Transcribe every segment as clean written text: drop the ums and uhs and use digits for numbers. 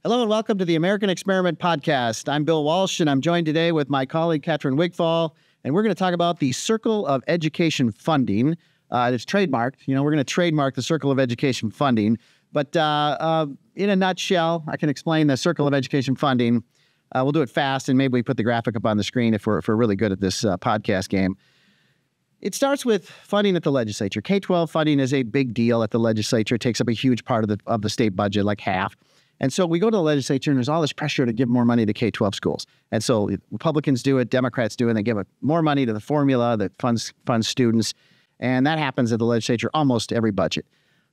Hello and welcome to the American Experiment Podcast. I'm Bill Walsh, and I'm joined today with my colleague, Catrin Wigfall, and we're going to talk about the Circle of Education Funding. It's trademarked. We're going to trademark the Circle of Education Funding. But in a nutshell, I can explain the Circle of Education Funding. We'll do it fast, and maybe we put the graphic up on the screen if we're really good at this podcast game. It starts with funding at the legislature. K-12 funding is a big deal at the legislature. It takes up a huge part of the state budget, like half. And so we go to the legislature, and there's all this pressure to give more money to K-12 schools. And so Republicans do it, Democrats do it, and they give more money to the formula that funds students. And that happens at the legislature almost every budget.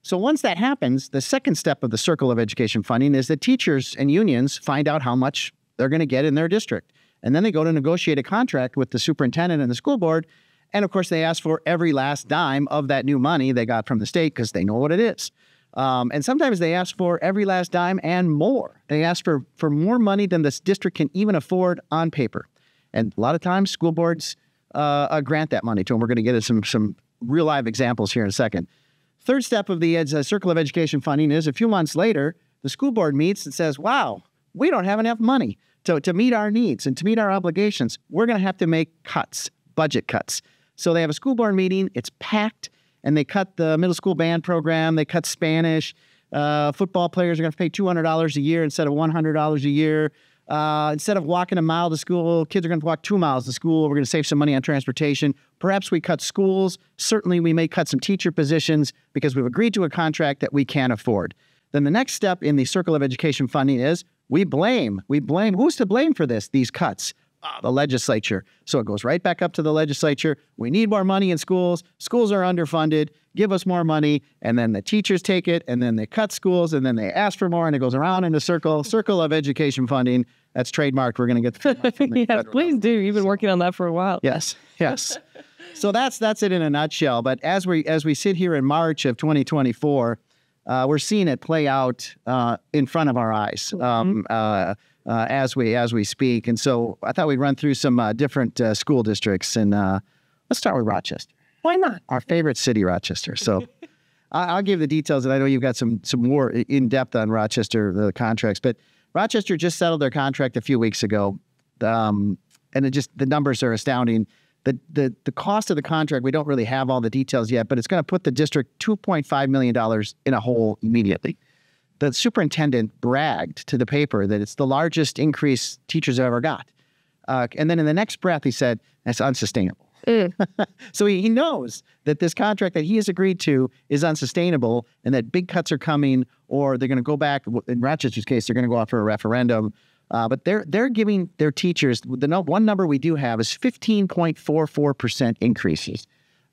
So once that happens, the second step of the Circle of Education Funding is that teachers and unions find out how much they're going to get in their district. And then they go to negotiate a contract with the superintendent and the school board. And of course, they ask for every last dime of that new money they got from the state because they know what it is. And sometimes they ask for every last dime and more. They ask for more money than this district can even afford on paper. And a lot of times, school boards grant that money to them. We're going to get into some real live examples here in a second. Third step of the Circle of Education Funding is a few months later, the school board meets and says, wow, we don't have enough money to meet our needs and to meet our obligations. We're going to have to make cuts, budget cuts. So they have a school board meeting. It's packed. And they cut the middle school band program. They cut Spanish. Football players are going to pay $200 a year instead of $100 a year. Instead of walking a mile to school, kids are going to walk 2 miles to school. We're going to save some money on transportation. Perhaps we cut schools. Certainly, we may cut some teacher positions because we've agreed to a contract that we can't afford. Then the next step in the Circle of Education Funding is we blame. Who's to blame for this? These cuts. The legislature. So it goes right back up to the legislature. We need more money in schools. Schools are underfunded. Give us more money. And then the teachers take it, and then they cut schools, and then they ask for more, and it goes around in a circle of education funding. That's trademarked. We're going to get the yes, please do. You've been working on that for a while. Yes. So that's it in a nutshell. But as we sit here in March of 2024, we're seeing it play out in front of our eyes. As we speak. And so I thought we'd run through some different school districts. And let's start with Rochester. Why not? Our favorite city, Rochester. So I'll give the details, and I know you've got some more in-depth on Rochester, the contracts. But Rochester just settled their contract a few weeks ago. And the numbers are astounding. The cost of the contract, we don't really have all the details yet, but it's going to put the district $2.5 million in a hole immediately. The superintendent bragged to the paper that it's the largest increase teachers have ever got. And then in the next breath, he said, that's unsustainable. So he knows that this contract that he has agreed to is unsustainable and that big cuts are coming, or they're going to go back. In Rochester's case, they're going to go out for a referendum. But they're giving their teachers, one number we do have is 15.44% increases.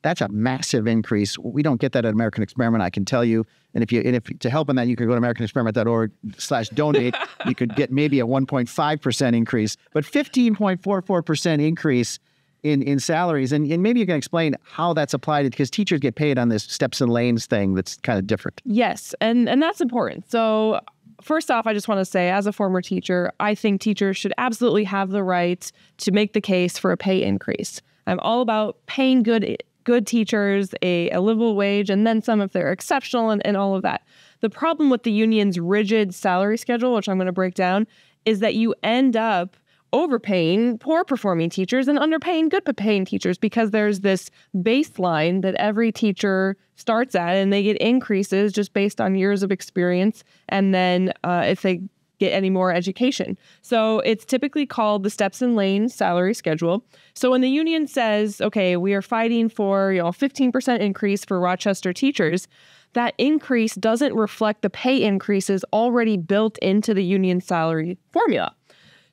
That's a massive increase. We don't get that at American Experiment, I can tell you. And if to help in that, you could go to americanexperiment.org/donate. You could get maybe a 1.5% increase, but 15.44% increase in salaries. And maybe you can explain how that's applied, because teachers get paid on this steps and lanes thing that's kind of different. Yes, and that's important. So first off, I just want to say, as a former teacher, I think teachers should absolutely have the right to make the case for a pay increase. I'm all about paying good teachers a livable wage, and then some if they're exceptional and all of that. The problem with the union's rigid salary schedule, which I'm going to break down, is that you end up overpaying poor performing teachers and underpaying good paying teachers, because there's this baseline that every teacher starts at, and they get increases just based on years of experience, and then if they get any more education. So it's typically called the steps and lanes salary schedule. So when the union says, okay, we are fighting for 15% increase for Rochester teachers, that increase doesn't reflect the pay increases already built into the union salary formula.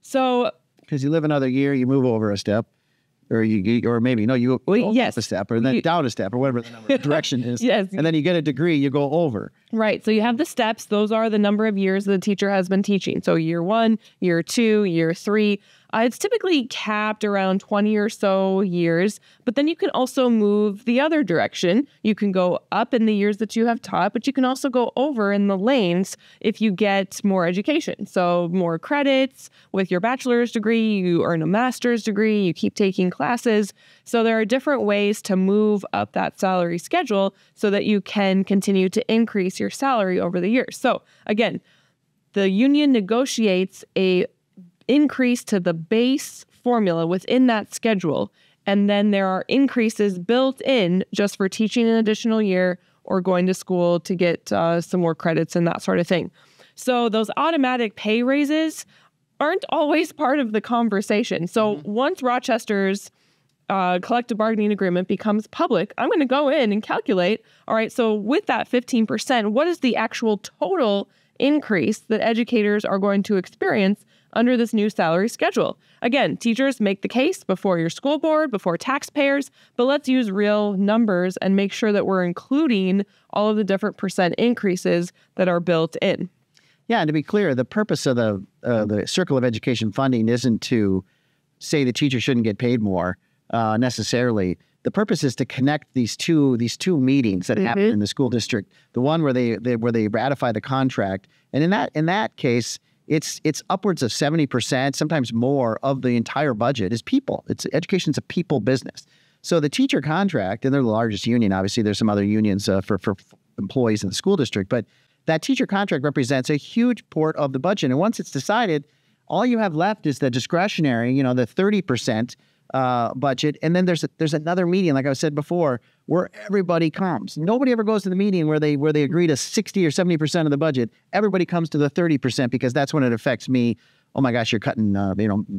So because you live another year, you move over a step. Or maybe you go up a step, or then down a step, or whatever the direction is. Yes. And then you get a degree, you go over. Right. So you have the steps. Those are the number of years the teacher has been teaching. So year 1, year 2, year 3. It's typically capped around 20 or so years, but then you can also move the other direction. You can go up in the years that you have taught, but you can also go over in the lanes if you get more education. So more credits with your bachelor's degree, you earn a master's degree, you keep taking classes. So there are different ways to move up that salary schedule so that you can continue to increase your salary over the years. So again, the union negotiates a increase to the base formula within that schedule. And then there are increases built in just for teaching an additional year or going to school to get some more credits and that sort of thing. So those automatic pay raises aren't always part of the conversation. So once Rochester's collective bargaining agreement becomes public, I'm going to go in and calculate, all right, so with that 15%, what is the actual total increase that educators are going to experience under this new salary schedule? Again, teachers, make the case before your school board, before taxpayers, but let's use real numbers and make sure that we're including all of the different percent increases that are built in. Yeah, and to be clear, the purpose of the Circle of Education funding isn't to say the teacher shouldn't get paid more necessarily. The purpose is to connect these two meetings that happen in the school district. The one where they ratify the contract, and in that case, it's upwards of 70%, sometimes more, of the entire budget is people. Education's a people business. So the teacher contract, and they're the largest union. Obviously, there's some other unions for employees in the school district, but that teacher contract represents a huge part of the budget. And once it's decided, all you have left is the discretionary, the 30% budget. And then there's another meeting, like I said before, where everybody comes. Nobody ever goes to the meeting where they agree to 60 or 70% of the budget. Everybody comes to the 30% because that's when it affects me. Oh my gosh, you're cutting,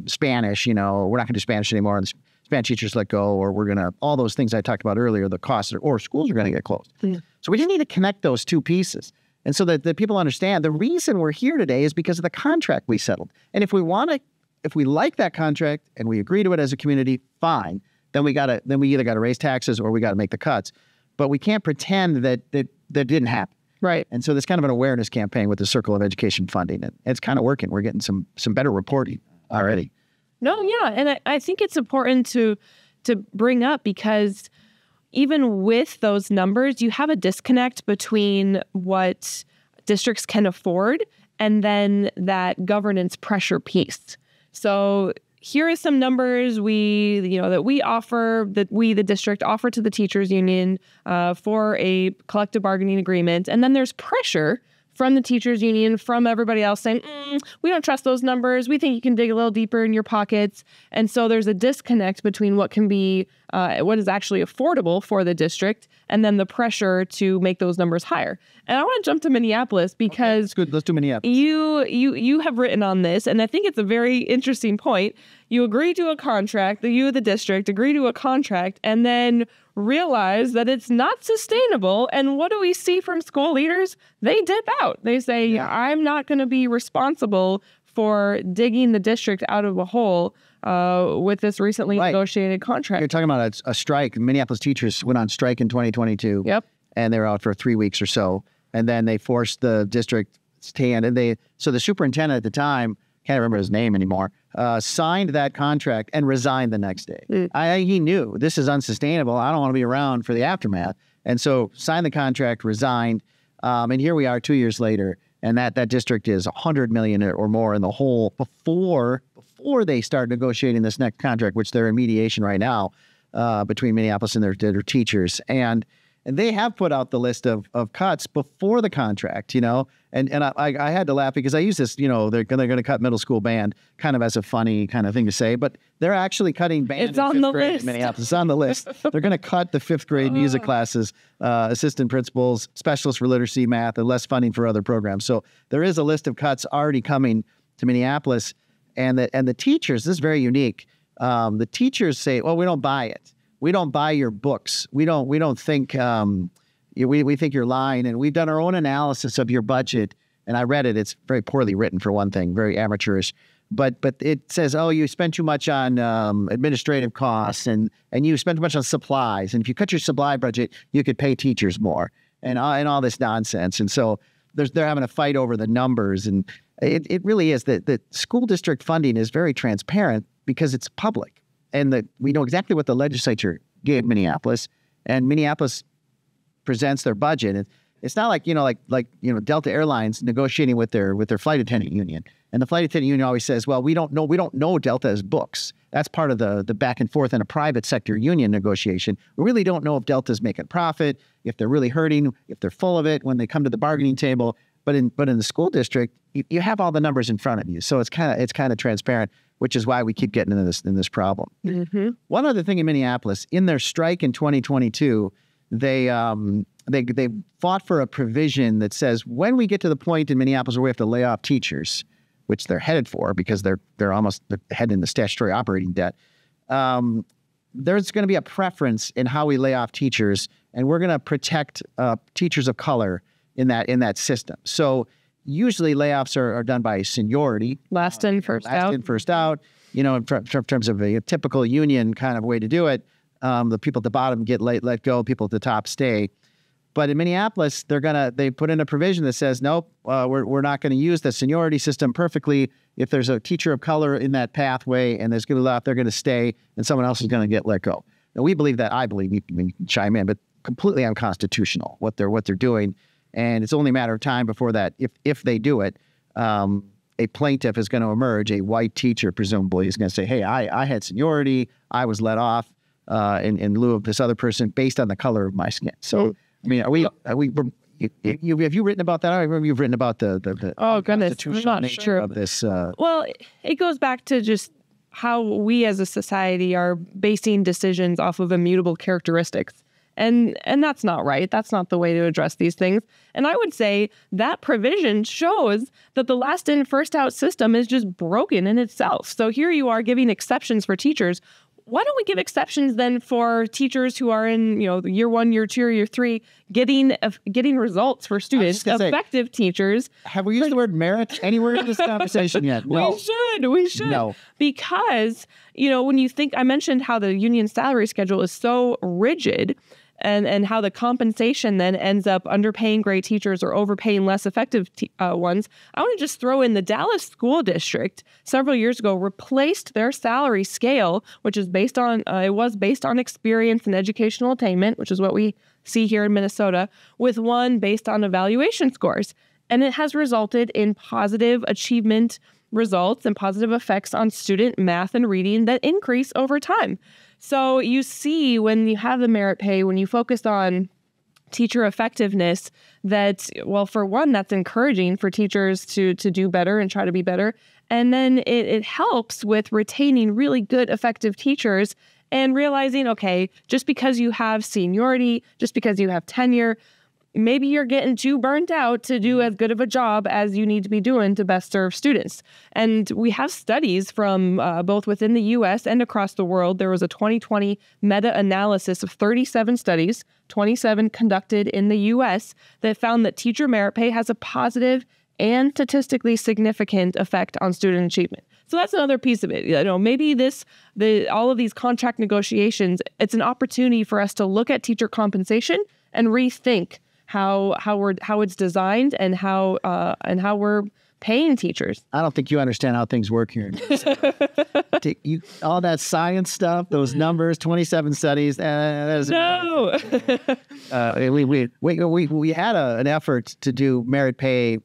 Spanish, we're not going to do Spanish anymore. And the Spanish teachers let go, or we're going to, all those things I talked about earlier, the costs, or schools are going to get closed. Yeah. So we just need to connect those two pieces. And so that people understand the reason we're here today is because of the contract we settled. And if we like that contract and we agree to it as a community, fine. Then we either got to raise taxes or we got to make the cuts. But we can't pretend that didn't happen. Right. And so there's kind of an awareness campaign with the Circle of Education funding. And it's kind of working. We're getting some better reporting already. No, yeah. And I think it's important to bring up because even with those numbers, you have a disconnect between what districts can afford and then that governance pressure piece. So here are some numbers that we, the district, offer to the teachers union for a collective bargaining agreement. And then there's pressure from the teachers union, from everybody else saying, we don't trust those numbers. We think you can dig a little deeper in your pockets. And so there's a disconnect between what can be, what is actually affordable for the district, and then the pressure to make those numbers higher. And I want to jump to Minneapolis because that's good. Let's do Minneapolis. You have written on this, and I think it's a very interesting point. You agree to a contract, the district agree to a contract, and then realize that it's not sustainable. And what do we see from school leaders? They dip out. They say, I'm not going to be responsible for digging the district out of a hole with this recently negotiated contract. You're talking about a strike. Minneapolis teachers went on strike in 2022. Yep. And they were out for 3 weeks or so. And then they forced the district stand. And so the superintendent at the time, can't remember his name anymore, signed that contract and resigned the next day. He knew this is unsustainable. I don't want to be around for the aftermath. And so signed the contract, resigned. And here we are 2 years later. And that district is $100 million or more in the hole before they start negotiating this next contract, which they're in mediation right now between Minneapolis and their teachers. And they have put out the list of cuts before the contract, and I had to laugh because I use this, they're going to cut middle school band kind of as a funny kind of thing to say, but they're actually cutting band. It's on the list. In Minneapolis. It's on the list. They're going to cut the 5th grade music classes, assistant principals, specialists for literacy, math, and less funding for other programs. So there is a list of cuts already coming to Minneapolis, and the teachers. This is very unique. The teachers say, "Well, we don't buy it. We don't buy your books. We don't think we think you're lying, and we've done our own analysis of your budget." And I read it. It's very poorly written for one thing, very amateurish. But it says, "Oh, you spent too much on administrative costs, and you spent too much on supplies. And if you cut your supply budget, you could pay teachers more, and all this nonsense." And so they're having a fight over the numbers, and it really is that school district funding is very transparent because it's public. And we know exactly what the legislature gave Minneapolis, and Minneapolis presents their budget. It's not like Delta Airlines negotiating with their flight attendant union, and the flight attendant union always says, "Well, we don't know Delta's books. That's part of the back and forth in a private sector union negotiation. We really don't know if Delta's making profit, if they're really hurting, if they're full of it when they come to the bargaining table." But in the school district, you have all the numbers in front of you, so it's kind of transparent, which is why we keep getting in this problem. Mm-hmm. One other thing in Minneapolis, in their strike in 2022, they fought for a provision that says when we get to the point in Minneapolis where we have to lay off teachers, which they're headed for because they're heading into statutory operating debt. There's going to be a preference in how we lay off teachers, and we're going to protect teachers of color in that system. So usually layoffs are done by seniority. Last in, first out. Last in, first out. You know, in terms of a typical union kind of way to do it, the people at the bottom get let go, people at the top stay. But in Minneapolis, they put in a provision that says, nope, we're not going to use the seniority system perfectly. If there's a teacher of color in that pathway and there's going to left, they're going to stay, and someone else is going to get let go. Now, I believe you can chime in, but completely unconstitutional what they're doing, and it's only a matter of time before that, if they do it, a plaintiff is going to emerge, a white teacher presumably is going to say, hey, I had seniority, I was let off in lieu of this other person based on the color of my skin. So. I mean, have you written about that? I remember you've written about the oh goodness, I'm not sure of this. Well, it goes back to just how we as a society are basing decisions off of immutable characteristics. And that's not right. That's not the way to address these things. And I would say that provision shows that the last in, first out system is just broken in itself. So here you are giving exceptions for teachers. Why don't we give exceptions then for teachers who are in, year 1, year 2, year 3, getting results for students, effective teachers? Have we used the word merit anywhere in this conversation yet? No. We should. No. Because, when you think, I mentioned how the union salary schedule is so rigid, and how the compensation then ends up underpaying great teachers or overpaying less effective ones. I want to just throw in the Dallas School District several years ago replaced their salary scale, which is based on experience and educational attainment, which is what we see here in Minnesota, with one based on evaluation scores. And it has resulted in positive achievement results and positive effects on student math and reading that increase over time. So you see when you have the merit pay, when you focus on teacher effectiveness, that, well, for one, that's encouraging for teachers to do better and try to be better. And then it helps with retaining really good, effective teachers and realizing, okay, just because you have seniority, just because you have tenure, maybe you're getting too burnt out to do as good of a job as you need to be doing to best serve students. And we have studies from both within the U.S. and across the world. There was a 2020 meta-analysis of 37 studies, 27 conducted in the U.S., that found that teacher merit pay has a positive and statistically significant effect on student achievement. So that's another piece of it. Maybe all of these contract negotiations, it's an opportunity for us to look at teacher compensation and rethink how it's designed and how we're paying teachers. I don't think you understand how things work here. All that science stuff, those numbers, 27 studies. No. We had an effort to do merit pay,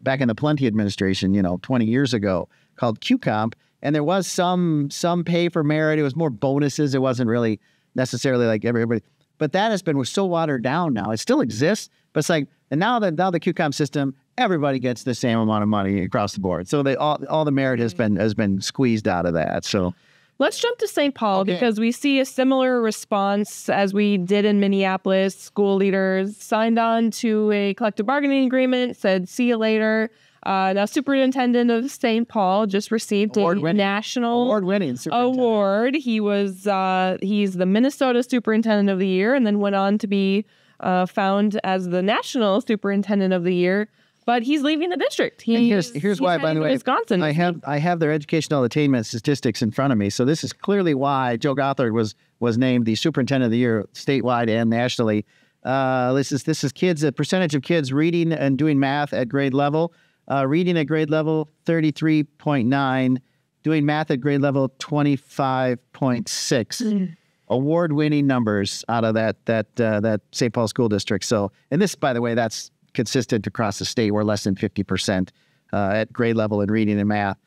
back in the Plenty administration, 20 years ago, called QComp, and there was some pay for merit. It was more bonuses. It wasn't really necessarily like everybody. But that has been so watered down now. It still exists, but it's like, and now the QComp system, everybody gets the same amount of money across the board. So all the merit has been squeezed out of that. So let's jump to St. Paul, because we see a similar response as we did in Minneapolis. School leaders signed on to a collective bargaining agreement, said, see you later. Now, Superintendent of St. Paul just received a national award-winning award. He's the Minnesota Superintendent of the Year, and then went on to be found as the National Superintendent of the Year. But he's leaving the district. Here's why, by the way, Wisconsin. I have their educational attainment statistics in front of me. So this is clearly why Joe Gothard was named the Superintendent of the Year statewide and nationally. This is kids, a percentage of kids reading and doing math at grade level. Reading at grade level, 33.9. Doing math at grade level, 25.6. Award-winning numbers out of that St. Paul School District. So, and this, by the way, that's consistent across the state. We're less than 50% at grade level in reading and math.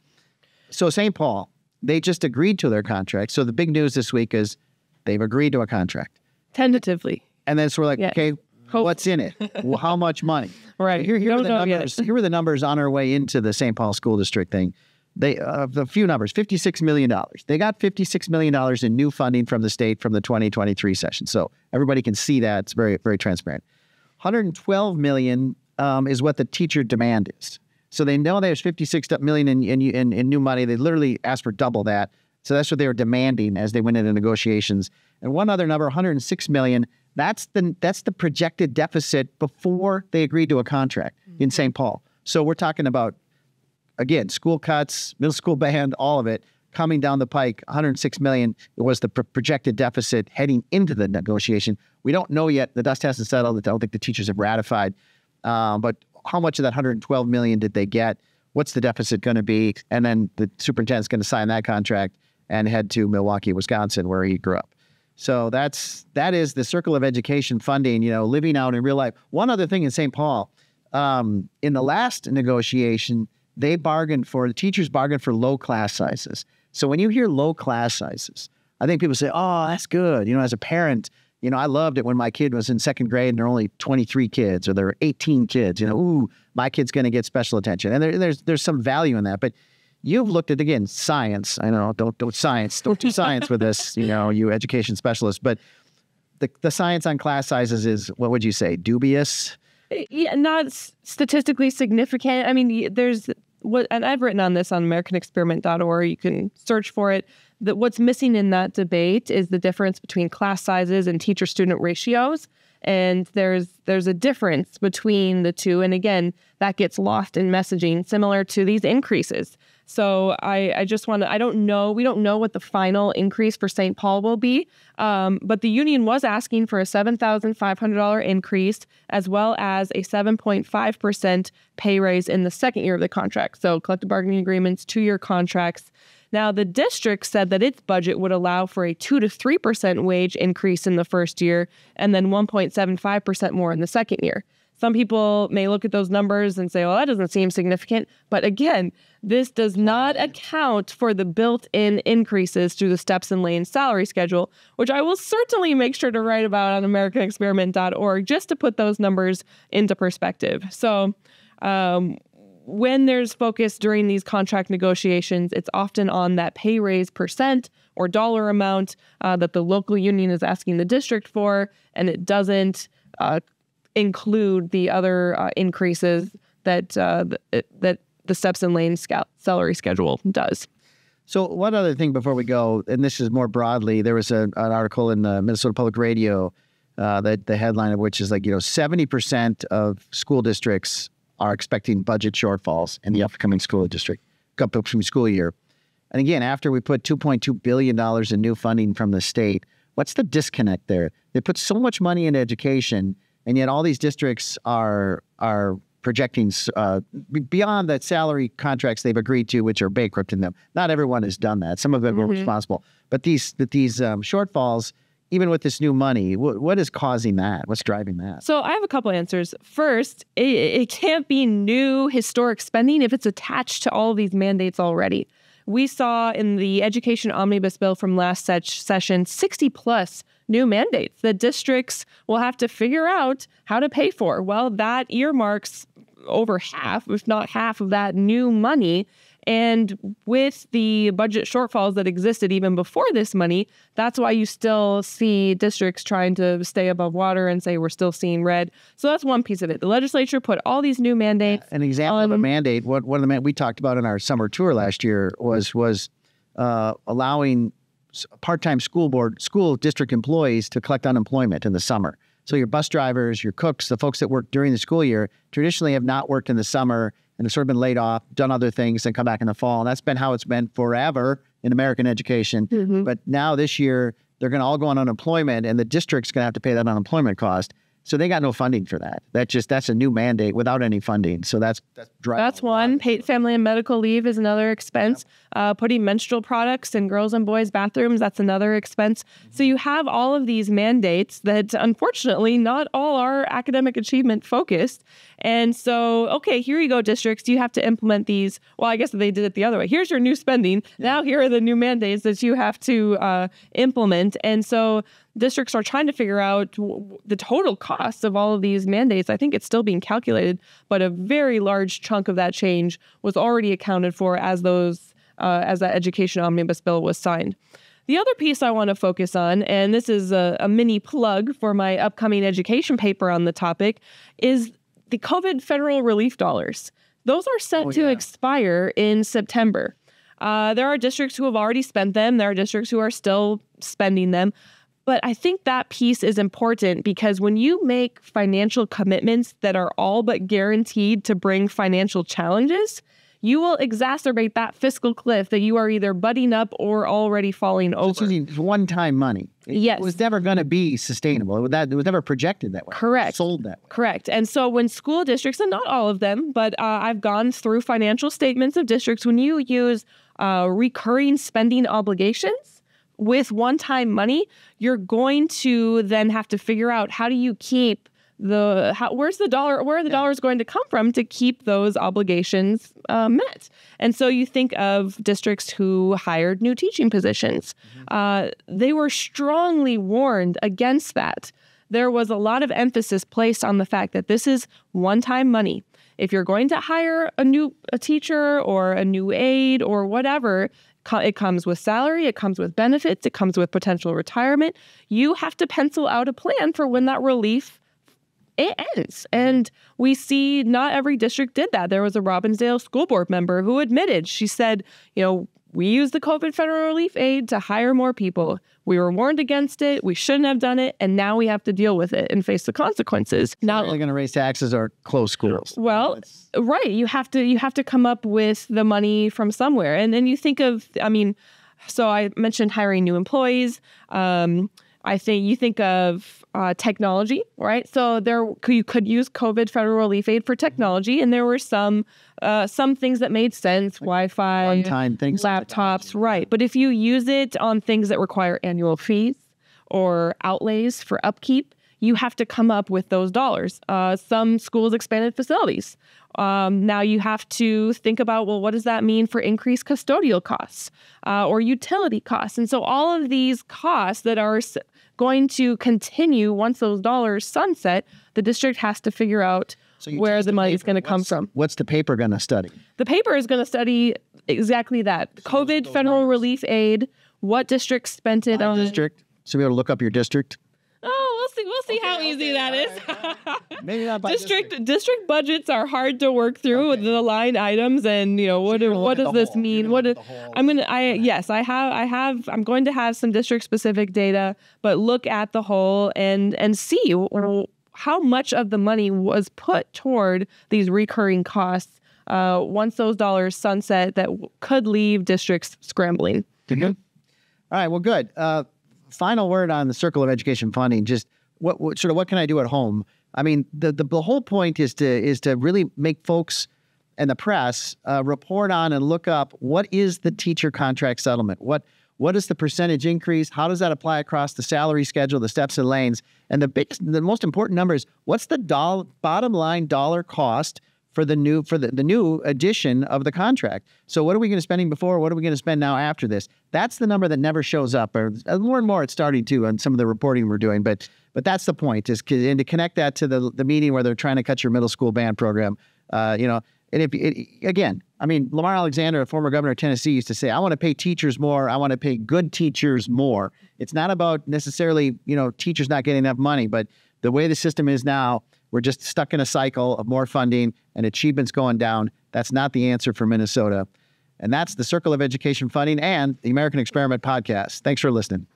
So St. Paul, they just agreed to their contract. So the big news this week is they've agreed to a contract. Tentatively. And then so we're like, okay, What's in it? Well, how much money? Right. Here are the numbers. Here are the numbers on our way into the St. Paul School District thing. They a few numbers, $56 million. They got $56 million in new funding from the state from the 2023 session. So everybody can see that. It's very, very transparent. $112 million is what the teacher demand is. So they know there's $56 million in new money. They literally asked for double that. So that's what they were demanding as they went into negotiations. And one other number, $106 million, that's the projected deficit before they agreed to a contract in St. Paul. So we're talking about, again, school cuts, middle school band, all of it coming down the pike. $106 million was the projected deficit heading into the negotiation. We don't know yet. The dust hasn't settled. I don't think the teachers have ratified. But how much of that $112 million did they get? What's the deficit going to be? And then the superintendent's going to sign that contract and head to Milwaukee, Wisconsin, where he grew up. So that is the circle of education funding, living out in real life. One other thing in St. Paul, in the last negotiation, the teachers bargained for low class sizes. So when you hear low class sizes, I think people say, oh, that's good. As a parent, I loved it when my kid was in second grade and there are only 23 kids or there are 18 kids. Ooh, my kid's going to get special attention. And there's some value in that. But you've looked at, again, science. I know, don't do science with this, you education specialists. But the science on class sizes is, what would you say, dubious? Yeah, not statistically significant. I mean, and I've written on this on AmericanExperiment.org. You can search for it. That what's missing in that debate is the difference between class sizes and teacher-student ratios. And there's a difference between the two. And again, that gets lost in messaging, similar to these increases. So I don't know. We don't know what the final increase for St. Paul will be. But the union was asking for a $7,500 increase, as well as a 7.5% pay raise in the second year of the contract. So collective bargaining agreements, 2-year contracts. Now, the district said that its budget would allow for a 2 to 3% wage increase in the first year and then 1.75% more in the second year. Some people may look at those numbers and say, well, that doesn't seem significant. But again, this does not account for the built-in increases through the steps and lanes salary schedule, which I will certainly make sure to write about on AmericanExperiment.org just to put those numbers into perspective. So when there's focus during these contract negotiations, it's often on that pay raise percent or dollar amount that the local union is asking the district for, and it doesn't include the other increases that the steps and lanes salary schedule does. So one other thing before we go, and this is more broadly, there was an article in the Minnesota Public Radio that the headline of which is 70% of school districts are expecting budget shortfalls in the upcoming school year. And again, after we put $2.2 billion in new funding from the state, what's the disconnect there? They put so much money into education, and yet all these districts are projecting beyond the salary contracts they've agreed to, which are bankrupting them. Not everyone has done that. Some of them were responsible. But these shortfalls, even with this new money, what is causing that? What's driving that? So I have a couple answers. First, it can't be new historic spending if it's attached to all of these mandates already. We saw in the Education Omnibus Bill from last session 60-plus new mandates that districts will have to figure out how to pay for. Well, that earmarks over half, if not half of that new money. And with the budget shortfalls that existed even before this money, that's why you still see districts trying to stay above water and say we're still seeing red. So that's one piece of it. The legislature put all these new mandates. An example of a mandate, one of the we talked about in our summer tour last year was allowing part-time school district employees to collect unemployment in the summer. So your bus drivers, your cooks, the folks that work during the school year traditionally have not worked in the summer and have sort of been laid off, done other things, and come back in the fall. And that's been how it's been forever in American education. But now this year, they're going to all go on unemployment, and the district's going to have to pay that unemployment cost. So they got no funding for that. That's a new mandate without any funding. So that's one. Paid family and medical leave is another expense. Putting menstrual products in girls' and boys' bathrooms, that's another expense. So you have all of these mandates that, unfortunately, not all are academic achievement focused. And so, okay, here you go, districts. You have to implement these. Well, I guess they did it the other way. Here's your new spending. Now here are the new mandates that you have to implement. And so districts are trying to figure out the total cost costs of all of these mandates. I think it's still being calculated, but a very large chunk of that change was already accounted for as that education omnibus bill was signed. The other piece I want to focus on, and this is a mini plug for my upcoming education paper on the topic, is the COVID federal relief dollars. Those are set to expire in September. There are districts who have already spent them. There are districts who are still spending them. But I think that piece is important because when you make financial commitments that are all but guaranteed to bring financial challenges, you will exacerbate that fiscal cliff that you are either butting up or already falling over. It's one-time money. Yes. It was never going to be sustainable. It was never projected that way. Correct. Sold that way. Correct. And so when school districts, and not all of them, but I've gone through financial statements of districts, when you use recurring spending obligations with one-time money, you're going to then have to figure out how do you keep where are the dollars going to come from to keep those obligations met? And so you think of districts who hired new teaching positions. They were strongly warned against that. There was a lot of emphasis placed on the fact that this is one-time money. If you're going to hire a teacher or a new aide or whatever, it comes with salary, it comes with benefits, it comes with potential retirement. You have to pencil out a plan for when that relief it ends. And we see not every district did that. There was a Robbinsdale school board member who admitted, she said, we used the COVID federal relief aid to hire more people. We were warned against it. We shouldn't have done it. And now we have to deal with it and face the consequences. Now they're going to raise taxes or close schools. Well, right. You have to come up with the money from somewhere. And then you think of, so I mentioned hiring new employees. I think you think of technology, right? So you could use COVID federal relief aid for technology, and there were some things that made sense, Wi-Fi, one-time things, laptops, right? But if you use it on things that require annual fees or outlays for upkeep, you have to come up with those dollars. Some schools expanded facilities. Now you have to think about, well, what does that mean for increased custodial costs or utility costs? And so all of these costs that are going to continue once those dollars sunset, the district has to figure out where the money is going to come from. What's the paper going to study? The paper is going to study exactly that. COVID federal relief aid, what districts spent it on. District. So we able to look up your district? Oh, we'll see how easy that is. Maybe not by district. District budgets are hard to work through with the line items, and what does this mean? I'm going to have some district specific data, but look at the whole and see how much of the money was put toward these recurring costs once those dollars sunset that could leave districts scrambling. Mm-hmm. All right. Well, good. Final word on the circle of education funding. Just what can I do at home? I mean, the whole point is to really make folks and the press report on and look up what is the teacher contract settlement. What is the percentage increase? How does that apply across the salary schedule, the steps and lanes? And the most important number is what's the bottom line dollar cost for the new edition of the contract. So what are we going to spending before? What are we going to spend now after this? That's the number that never shows up, or more and more it's starting to on some of the reporting we're doing. But that's the point, and to connect that to the meeting where they're trying to cut your middle school band program. And Lamar Alexander, a former governor of Tennessee, used to say, I want to pay teachers more. I want to pay good teachers more. It's not about necessarily, teachers not getting enough money, but the way the system is now, we're just stuck in a cycle of more funding and achievements going down. That's not the answer for Minnesota. And that's the Circle of Education Funding and the American Experiment Podcast. Thanks for listening.